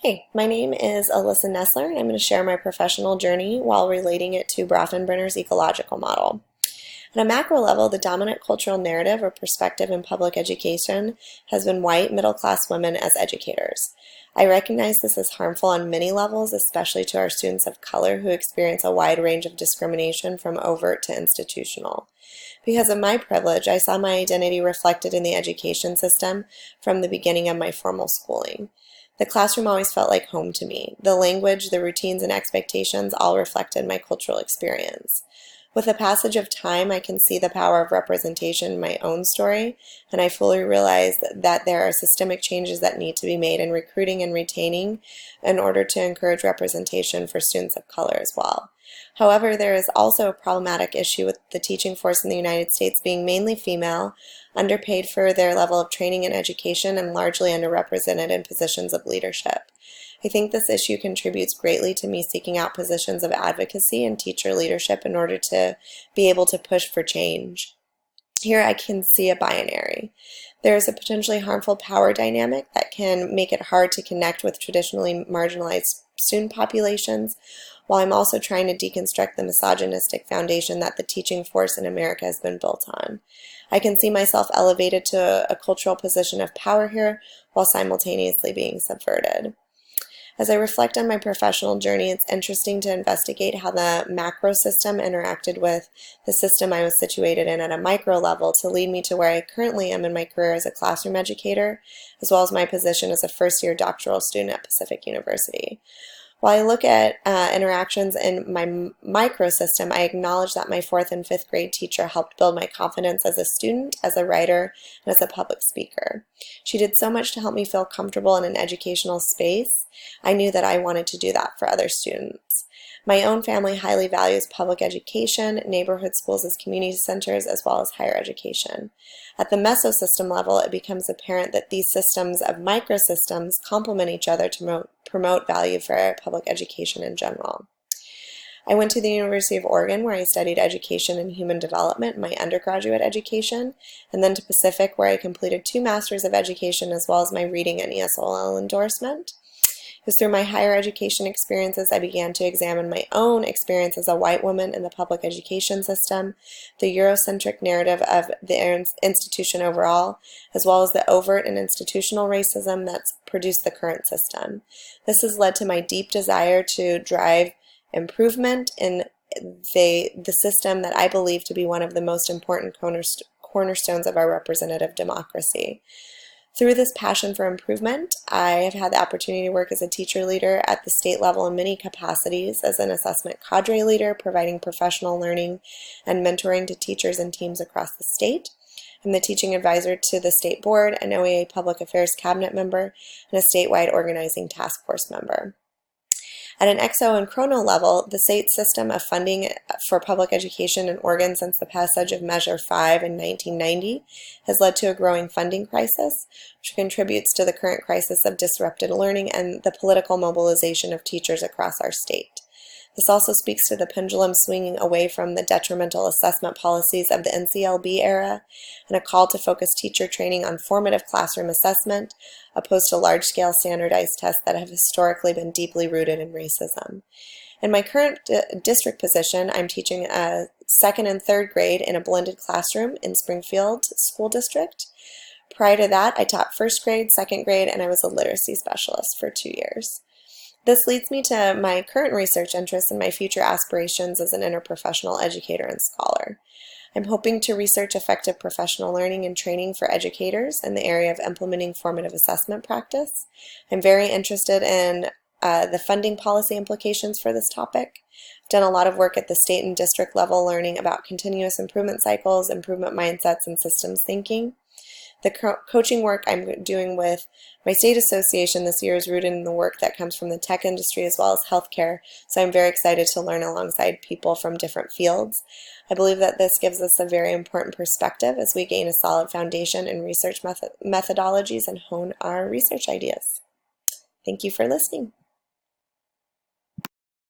Hey, my name is Alyssa Nessler, and I'm going to share my professional journey while relating it to Brafenbrenner's ecological model. At a macro level, the dominant cultural narrative or perspective in public education has been white, middle-class women as educators. I recognize this as harmful on many levels, especially to our students of color who experience a wide range of discrimination from overt to institutional. Because of my privilege, I saw my identity reflected in the education system from the beginning of my formal schooling. The classroom always felt like home to me. The language, the routines, and expectations all reflected my cultural experience. With the passage of time, I can see the power of representation in my own story, and I fully realize that there are systemic changes that need to be made in recruiting and retaining in order to encourage representation for students of color as well. However, there is also a problematic issue with the teaching force in the United States being mainly female, underpaid for their level of training and education, and largely underrepresented in positions of leadership. I think this issue contributes greatly to me seeking out positions of advocacy and teacher leadership in order to be able to push for change. Here I can see a binary. There is a potentially harmful power dynamic that can make it hard to connect with traditionally marginalized student populations, while I'm also trying to deconstruct the misogynistic foundation that the teaching force in America has been built on. I can see myself elevated to a cultural position of power here while simultaneously being subverted. As I reflect on my professional journey, it's interesting to investigate how the macro system interacted with the system I was situated in at a micro level to lead me to where I currently am in my career as a classroom educator, as well as my position as a first-year doctoral student at Pacific University. While I look at interactions in my microsystem, I acknowledge that my 4th and 5th grade teacher helped build my confidence as a student, as a writer, and as a public speaker. She did so much to help me feel comfortable in an educational space. I knew that I wanted to do that for other students. My own family highly values public education, neighborhood schools as community centers, as well as higher education. At the mesosystem level, it becomes apparent that these systems of microsystems complement each other to promote value for public education in general. I went to the University of Oregon, where I studied education and human development in my undergraduate education, and then to Pacific, where I completed 2 Masters of Education as well as my reading and ESOL endorsement. It was through my higher education experiences I began to examine my own experience as a white woman in the public education system, the Eurocentric narrative of the institution overall, as well as the overt and institutional racism that's produced the current system. This has led to my deep desire to drive improvement in the system that I believe to be one of the most important cornerstones of our representative democracy. Through this passion for improvement, I have had the opportunity to work as a teacher leader at the state level in many capacities, as an assessment cadre leader, providing professional learning and mentoring to teachers and teams across the state. I'm the teaching advisor to the state board, an OEA public affairs cabinet member, and a statewide organizing task force member. At an exo and chrono level, the state system of funding for public education in Oregon since the passage of Measure 5 in 1990 has led to a growing funding crisis, which contributes to the current crisis of disrupted learning and the political mobilization of teachers across our state. This also speaks to the pendulum swinging away from the detrimental assessment policies of the NCLB era and a call to focus teacher training on formative classroom assessment, opposed to large-scale standardized tests that have historically been deeply rooted in racism. In my current district position, I'm teaching a 2nd and 3rd grade in a blended classroom in Springfield School District. Prior to that, I taught 1st grade, 2nd grade, and I was a literacy specialist for 2 years. This leads me to my current research interests and my future aspirations as an interprofessional educator and scholar. I'm hoping to research effective professional learning and training for educators in the area of implementing formative assessment practice. I'm very interested in the funding policy implications for this topic. I've done a lot of work at the state and district level learning about continuous improvement cycles, improvement mindsets, and systems thinking. The coaching work I'm doing with my state association this year is rooted in the work that comes from the tech industry as well as healthcare, so I'm very excited to learn alongside people from different fields. I believe that this gives us a very important perspective as we gain a solid foundation in research methodologies and hone our research ideas. Thank you for listening.